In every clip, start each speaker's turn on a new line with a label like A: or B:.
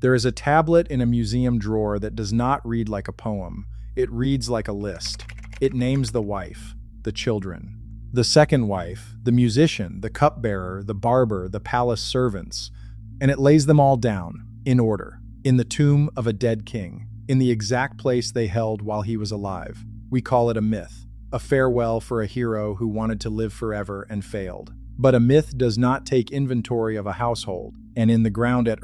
A: There is a tablet in a museum drawer that does not read like a poem. It reads like a list. It names the wife, the children, the second wife, the musician, the cupbearer, the barber, the palace servants, and it lays them all down, in order, in the tomb of a dead king, in the exact place they held while he was alive. We call it a myth, a farewell for a hero who wanted to live forever and failed. But a myth does not take inventory of a household, and in the ground at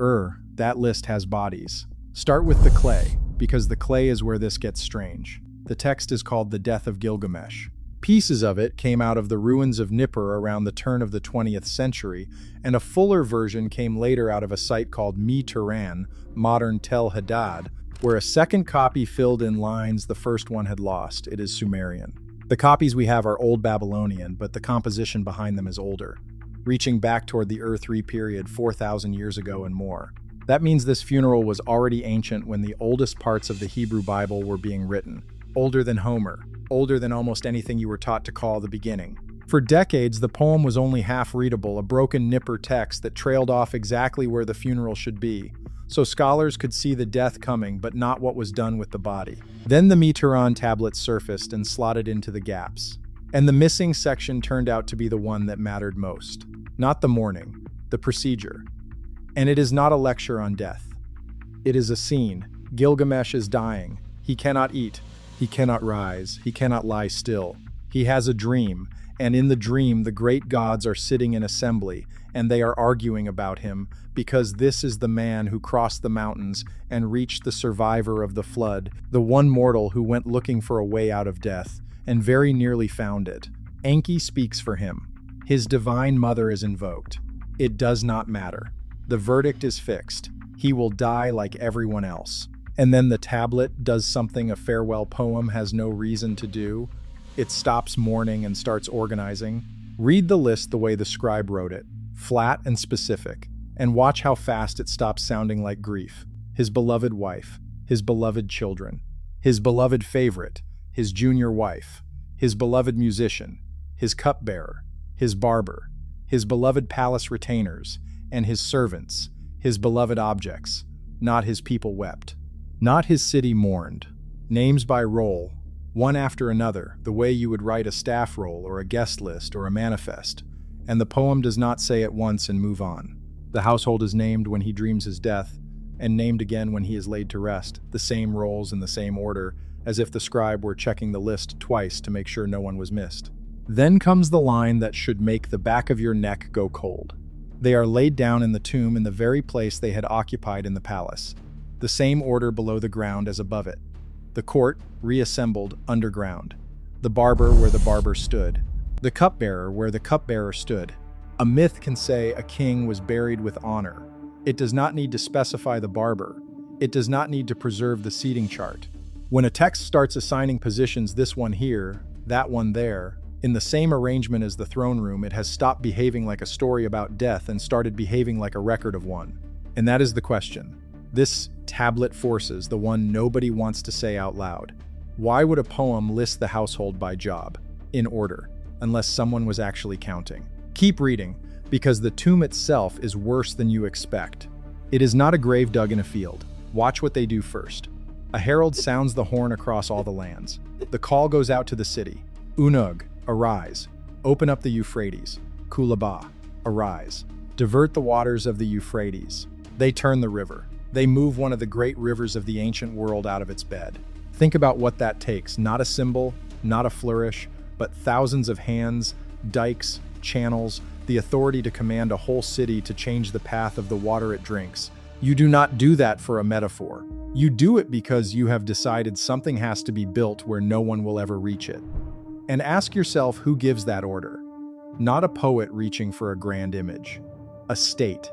A: that list has bodies. Start with the clay, because the clay is where this gets strange. The text is called the Death of Gilgamesh. Pieces of it came out of the ruins of Nippur around the turn of the 20th century, and a fuller version came later out of a site called Turan, modern Tel Hadad, where a second copy filled in lines the first one had lost. It is Sumerian. The copies we have are Old Babylonian, but the composition behind them is older, reaching back toward the Ur-3 period 4,000 years ago and more. That means this funeral was already ancient when the oldest parts of the Hebrew Bible were being written. Older than Homer, older than almost anything you were taught to call the beginning. For decades, the poem was only half readable, a broken Nippur text that trailed off exactly where the funeral should be. So scholars could see the death coming, but not what was done with the body. Then the Turan tablets surfaced and slotted into the gaps. And the missing section turned out to be the one that mattered most. Not the mourning, the procedure. And it is not a lecture on death. It is a scene. Gilgamesh is dying. He cannot eat. He cannot rise. He cannot lie still. He has a dream, and in the dream the great gods are sitting in assembly, and they are arguing about him, because this is the man who crossed the mountains and reached the survivor of the flood, the one mortal who went looking for a way out of death, and very nearly found it. Enki speaks for him. His divine mother is invoked. It does not matter. The verdict is fixed. He will die like everyone else. And then the tablet does something a farewell poem has no reason to do. It stops mourning and starts organizing. Read the list the way the scribe wrote it, flat and specific, and watch how fast it stops sounding like grief. His beloved wife, his beloved children, his beloved favorite, his junior wife, his beloved musician, his cupbearer, his barber, his beloved palace retainers, and his servants, his beloved objects. Not his people wept. Not his city mourned. Names by roll, one after another, the way you would write a staff roll or a guest list or a manifest. And the poem does not say it once and move on. The household is named when he dreams his death, and named again when he is laid to rest, the same rolls in the same order, as if the scribe were checking the list twice to make sure no one was missed. Then comes the line that should make the back of your neck go cold. They are laid down in the tomb in the very place they had occupied in the palace, the same order below the ground as above it. The court, reassembled underground. The barber where the barber stood. The cupbearer where the cupbearer stood. A myth can say a king was buried with honor. It does not need to specify the barber. It does not need to preserve the seating chart. When a text starts assigning positions, this one here, that one there, in the same arrangement as the throne room, it has stopped behaving like a story about death and started behaving like a record of one. And that is the question. This tablet forces the one nobody wants to say out loud. Why would a poem list the household by job, in order, unless someone was actually counting? Keep reading, because the tomb itself is worse than you expect. It is not a grave dug in a field. Watch what they do first. A herald sounds the horn across all the lands. The call goes out to the city. Unug, arise. Open up the Euphrates. Kulaba, arise. Divert the waters of the Euphrates. They turn the river. They move one of the great rivers of the ancient world out of its bed. Think about what that takes. Not a symbol, not a flourish, but thousands of hands, dikes, channels, the authority to command a whole city to change the path of the water it drinks. You do not do that for a metaphor. You do it because you have decided something has to be built where no one will ever reach it. And ask yourself who gives that order. Not a poet reaching for a grand image. A state.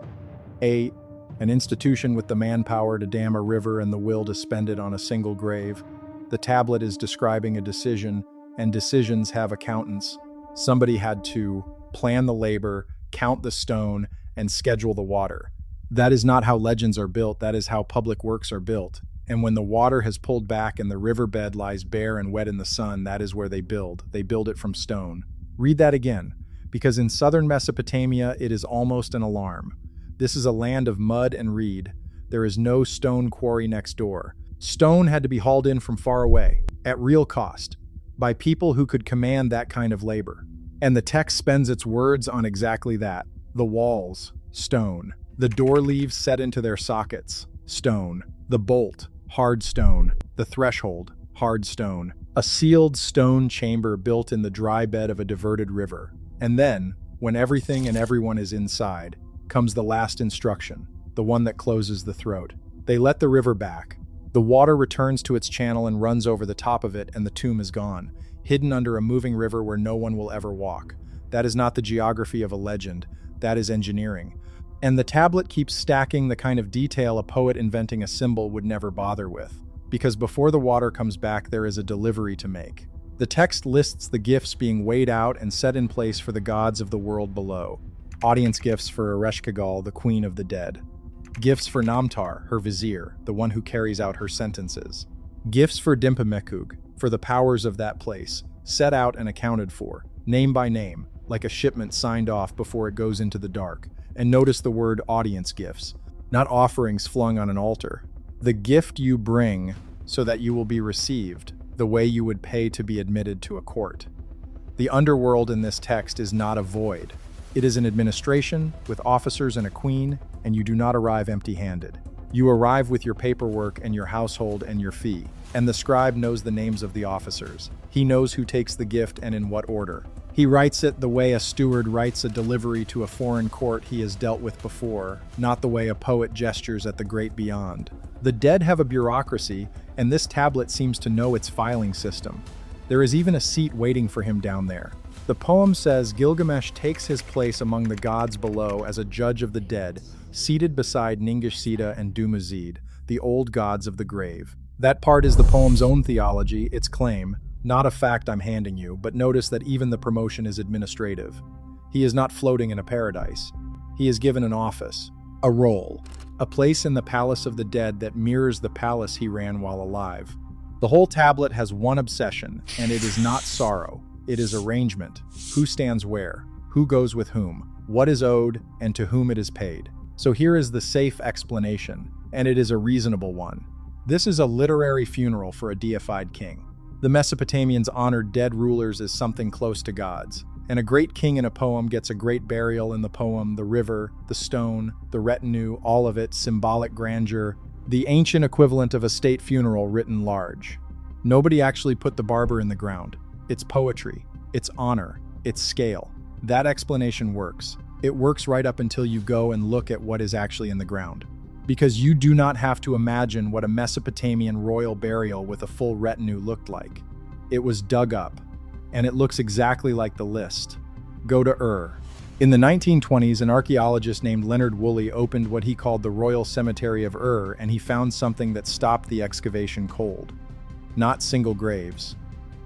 A: An institution with the manpower to dam a river and the will to spend it on a single grave. The tablet is describing a decision, and decisions have accountants. Somebody had to plan the labor, count the stone, and schedule the water. That is not how legends are built, that is how public works are built. And when the water has pulled back and the riverbed lies bare and wet in the sun, that is where they build. They build it from stone. Read that again, because in southern Mesopotamia it is almost an alarm. This is a land of mud and reed. there is no stone quarry next door. Stone had to be hauled in from far away, at real cost, by people who could command that kind of labor. And the text spends its words on exactly that. The walls, stone. The door leaves set into their sockets, stone. The bolt, hard stone. The threshold, hard stone. A sealed stone chamber built in the dry bed of a diverted river. And then, when everything and everyone is inside, comes the last instruction, the one that closes the throat. They let the river back. The water returns to its channel and runs over the top of it, and the tomb is gone, hidden under a moving river where no one will ever walk. That is not the geography of a legend, that is engineering. And the tablet keeps stacking the kind of detail a poet inventing a symbol would never bother with, because before the water comes back there is a delivery to make. The text lists the gifts being weighed out and set in place for the gods of the world below. Audience gifts for Ereshkigal, the queen of the dead. Gifts for Namtar, her vizier, the one who carries out her sentences. Gifts for Dimpamekug, for the powers of that place, set out and accounted for, name by name, like a shipment signed off before it goes into the dark. And notice the word audience gifts, not offerings flung on an altar. The gift you bring so that you will be received, the way you would pay to be admitted to a court. The underworld in this text is not a void. It is an administration with officers and a queen, and you do not arrive empty-handed. You arrive with your paperwork and your household and your fee. And the scribe knows the names of the officers. He knows who takes the gift and in what order. He writes it the way a steward writes a delivery to a foreign court he has dealt with before, not the way a poet gestures at the great beyond. The dead have a bureaucracy, and this tablet seems to know its filing system. There is even a seat waiting for him down there. The poem says Gilgamesh takes his place among the gods below as a judge of the dead, seated beside Ningishzida and Dumuzid, the old gods of the grave. That part is the poem's own theology, its claim, not a fact I'm handing you, but notice that even the promotion is administrative. He is not floating in a paradise. He is given an office, a role, a place in the palace of the dead that mirrors the palace he ran while alive. The whole tablet has one obsession, and it is not sorrow. It is arrangement. Who stands where? Who goes with whom? What is owed, and to whom it is paid? So here is the safe explanation, and it is a reasonable one. This is a literary funeral for a deified king. The Mesopotamians honored dead rulers as something close to gods, and a great king in a poem gets a great burial in the poem, the river, the stone, the retinue, all of it, symbolic grandeur, the ancient equivalent of a state funeral written large. Nobody actually put the barber in the ground. It's poetry, it's honor, it's scale. That explanation works. It works right up until you go and look at what is actually in the ground. Because you do not have to imagine what a Mesopotamian royal burial with a full retinue looked like. It was dug up, and it looks exactly like the list. Go to Ur. In the 1920s, an archaeologist named Leonard Woolley opened what he called the Royal Cemetery of Ur, and he found something that stopped the excavation cold. Not single graves.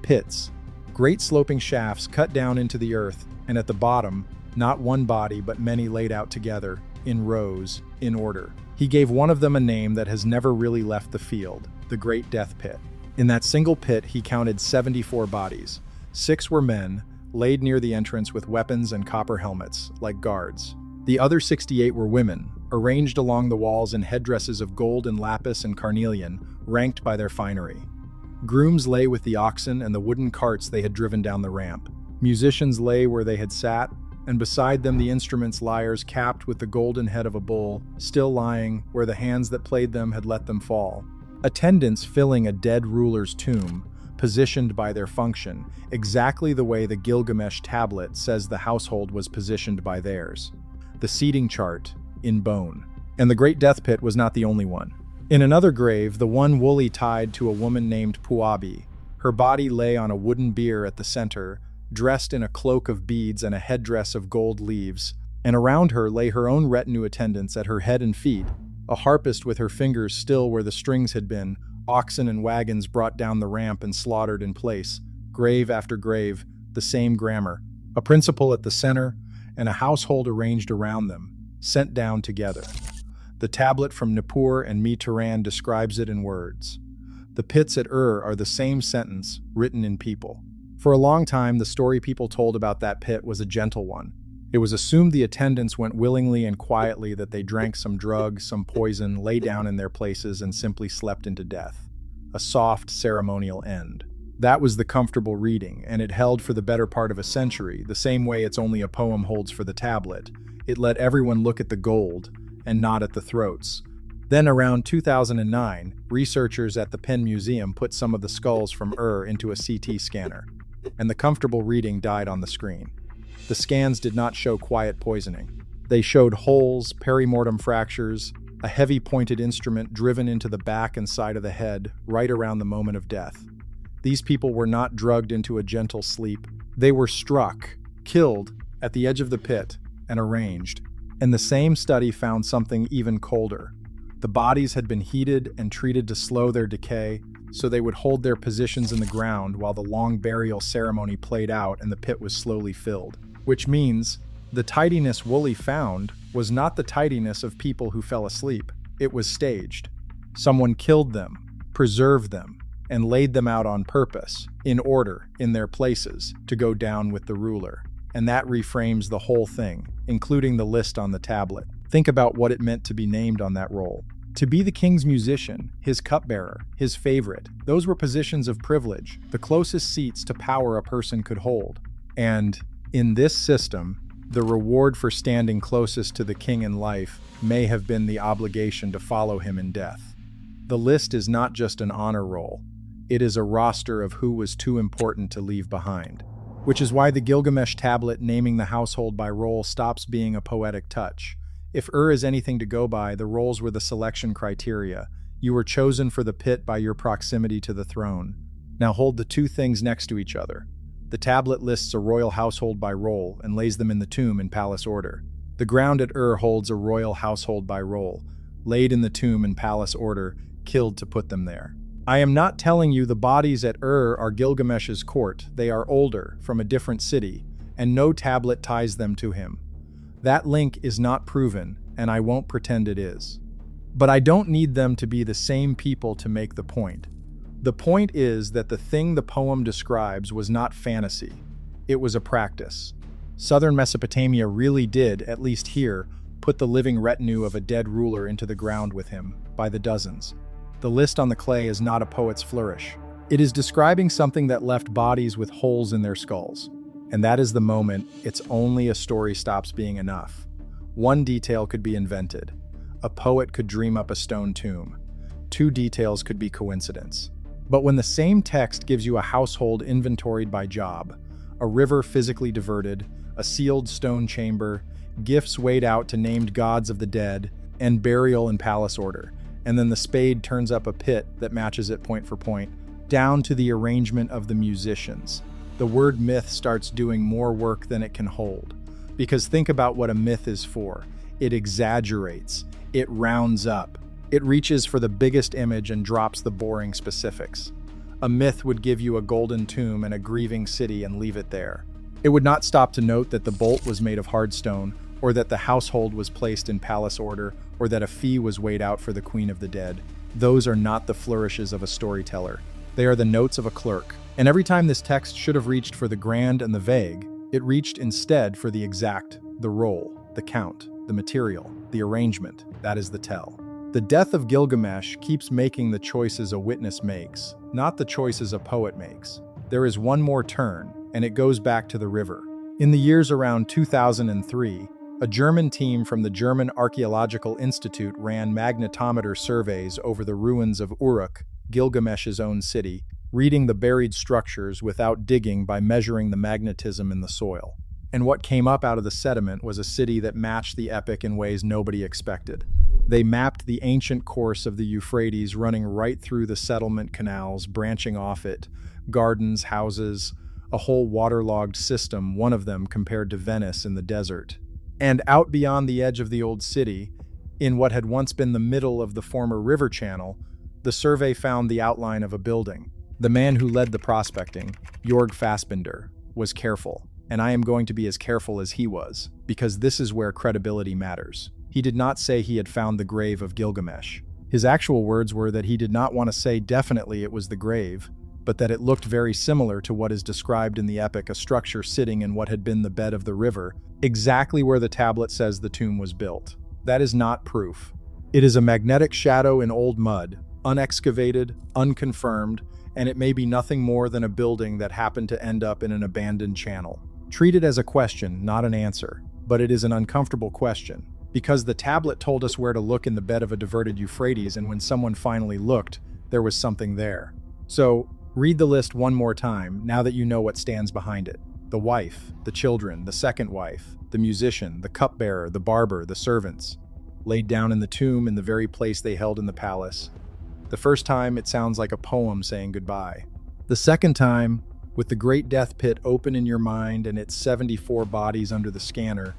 A: Pits. Great sloping shafts cut down into the earth, and at the bottom, not one body but many laid out together, in rows, in order. He gave one of them a name that has never really left the field, the Great Death Pit. In that single pit, he counted 74 bodies. 6 were men, laid near the entrance with weapons and copper helmets, like guards. The other 68 were women, arranged along the walls in headdresses of gold and lapis and carnelian, ranked by their finery. Grooms lay with the oxen and the wooden carts they had driven down the ramp. Musicians lay where they had sat, and beside them the instruments lyres capped with the golden head of a bull, still lying where the hands that played them had let them fall. Attendants filling a dead ruler's tomb, positioned by their function, exactly the way the Gilgamesh tablet says the household was positioned by theirs. The seating chart, in bone. And the Great Death Pit was not the only one. In another grave, the one Woolley tied to a woman named Puabi. Her body lay on a wooden bier at the center, dressed in a cloak of beads and a headdress of gold leaves, and around her lay her own retinue attendants at her head and feet, a harpist with her fingers still where the strings had been, oxen and wagons brought down the ramp and slaughtered in place, grave after grave, the same grammar, a principal at the center, and a household arranged around them, sent down together. The tablet from Nippur and Mitaran describes it in words. The pits at Ur are the same sentence, written in people. For a long time, the story people told about that pit was a gentle one. It was assumed the attendants went willingly and quietly, that they drank some drug, some poison, lay down in their places, and simply slept into death. A soft, ceremonial end. That was the comfortable reading, and it held for the better part of a century, the same way it's only a poem holds for the tablet. It let everyone look at the gold, and not at the throats. Then around 2009, researchers at the Penn Museum put some of the skulls from into a CT scanner, and the comfortable reading died on the screen. The scans did not show quiet poisoning. They showed holes, perimortem fractures, a heavy pointed instrument driven into the back and side of the head right around the moment of death. These people were not drugged into a gentle sleep. They were struck, killed, at the edge of the pit, and arranged. And the same study found something even colder. The bodies had been heated and treated to slow their decay, so they would hold their positions in the ground while the long burial ceremony played out and the pit was slowly filled. Which means the tidiness Woolley found was not the tidiness of people who fell asleep. It was staged. Someone killed them, preserved them, and laid them out on purpose, in order, in their places, to go down with the ruler. And that reframes the whole thing, including the list on the tablet. Think about what it meant to be named on that roll. To be the king's musician, his cupbearer, his favorite, those were positions of privilege, the closest seats to power a person could hold. And, in this system, the reward for standing closest to the king in life may have been the obligation to follow him in death. The list is not just an honor roll. It is a roster of who was too important to leave behind. Which is why the Gilgamesh tablet naming the household by role stops being a poetic touch. If is anything to go by, the roles were the selection criteria. You were chosen for the pit by your proximity to the throne. Now hold the two things next to each other. The tablet lists a royal household by role and lays them in the tomb in palace order. The ground at holds a royal household by role, laid in the tomb in palace order, killed to put them there. I am not telling you the bodies at are Gilgamesh's court. They are older, from a different city, and no tablet ties them to him. That link is not proven, and I won't pretend it is. But I don't need them to be the same people to make the point. The point is that the thing the poem describes was not fantasy. It was a practice. Southern Mesopotamia really did, at least here, put the living retinue of a dead ruler into the ground with him, by the dozens. The list on the clay is not a poet's flourish. It is describing something that left bodies with holes in their skulls. And that is the moment it's only a story stops being enough. One detail could be invented. A poet could dream up a stone tomb. Two details could be coincidence. But when the same text gives you a household inventoried by job, a river physically diverted, a sealed stone chamber, gifts weighed out to named gods of the dead, and burial in palace order, and then the spade turns up a pit that matches it point for point, down to the arrangement of the musicians. The word myth starts doing more work than it can hold. Because think about what a myth is for. It exaggerates. It rounds up. It reaches for the biggest image and drops the boring specifics. A myth would give you a golden tomb and a grieving city and leave it there. It would not stop to note that the bolt was made of hard stone, or that the household was placed in palace order, or that a fee was weighed out for the queen of the dead. Those are not the flourishes of a storyteller. They are the notes of a clerk. And every time this text should have reached for the grand and the vague, it reached instead for the exact, the role, the count, the material, the arrangement. That is the tell. The Death of Gilgamesh keeps making the choices a witness makes, not the choices a poet makes. There is one more turn, and it goes back to the river. In the years around 2003, a German team from the German Archaeological Institute ran magnetometer surveys over the ruins of Uruk, Gilgamesh's own city, reading the buried structures without digging by measuring the magnetism in the soil. And what came up out of the sediment was a city that matched the epic in ways nobody expected. They mapped the ancient course of the Euphrates running right through the settlement canals, branching off it, gardens, houses, a whole waterlogged system, one of them compared to Venice in the desert. And out beyond the edge of the old city, in what had once been the middle of the former river channel, the survey found the outline of a building. The man who led the prospecting, Jorg Fassbinder, was careful, and I am going to be as careful as he was, because this is where credibility matters. He did not say he had found the grave of Gilgamesh. His actual words were that he did not want to say definitely it was the grave, but that it looked very similar to what is described in the epic, a structure sitting in what had been the bed of the river, exactly where the tablet says the tomb was built. That is not proof. It is a magnetic shadow in old mud, unexcavated, unconfirmed, and it may be nothing more than a building that happened to end up in an abandoned channel. Treat it as a question, not an answer. But it is an uncomfortable question, because the tablet told us where to look in the bed of a diverted Euphrates, and when someone finally looked, there was something there. So, read the list one more time, now that you know what stands behind it. The wife, the children, the second wife, the musician, the cupbearer, the barber, the servants, laid down in the tomb in the very place they held in the palace. The first time, it sounds like a poem saying goodbye. The second time, with the great death pit open in your mind and its 74 bodies under the scanner,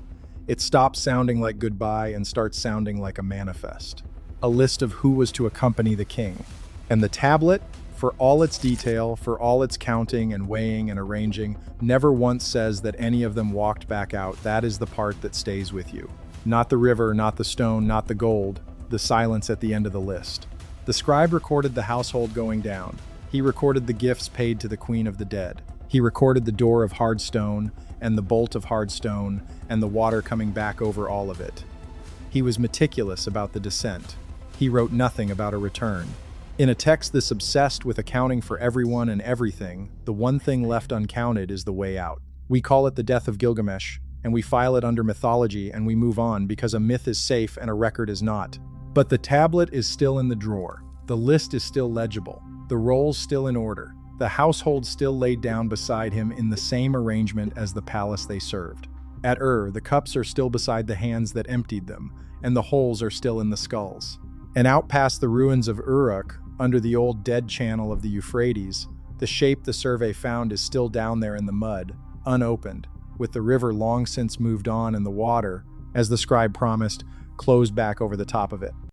A: it stops sounding like goodbye and starts sounding like a manifest. A list of who was to accompany the king. And the tablet, for all its detail, for all its counting and weighing and arranging, never once says that any of them walked back out. That is the part that stays with you. Not the river, not the stone, not the gold, the silence at the end of the list. The scribe recorded the household going down. He recorded the gifts paid to the queen of the dead. He recorded the door of hard stone and the bolt of hard stone and the water coming back over all of it. He was meticulous about the descent. He wrote nothing about a return. In a text this obsessed with accounting for everyone and everything, the one thing left uncounted is the way out. We call it the Death of Gilgamesh, and we file it under mythology and we move on because a myth is safe and a record is not. But the tablet is still in the drawer. The list is still legible. The rolls still in order. The household still laid down beside him in the same arrangement as the palace they served. At the cups are still beside the hands that emptied them, and the holes are still in the skulls. And out past the ruins of Uruk, under the old dead channel of the Euphrates, the shape the survey found is still down there in the mud, unopened, with the river long since moved on and the water, as the scribe promised, closed back over the top of it.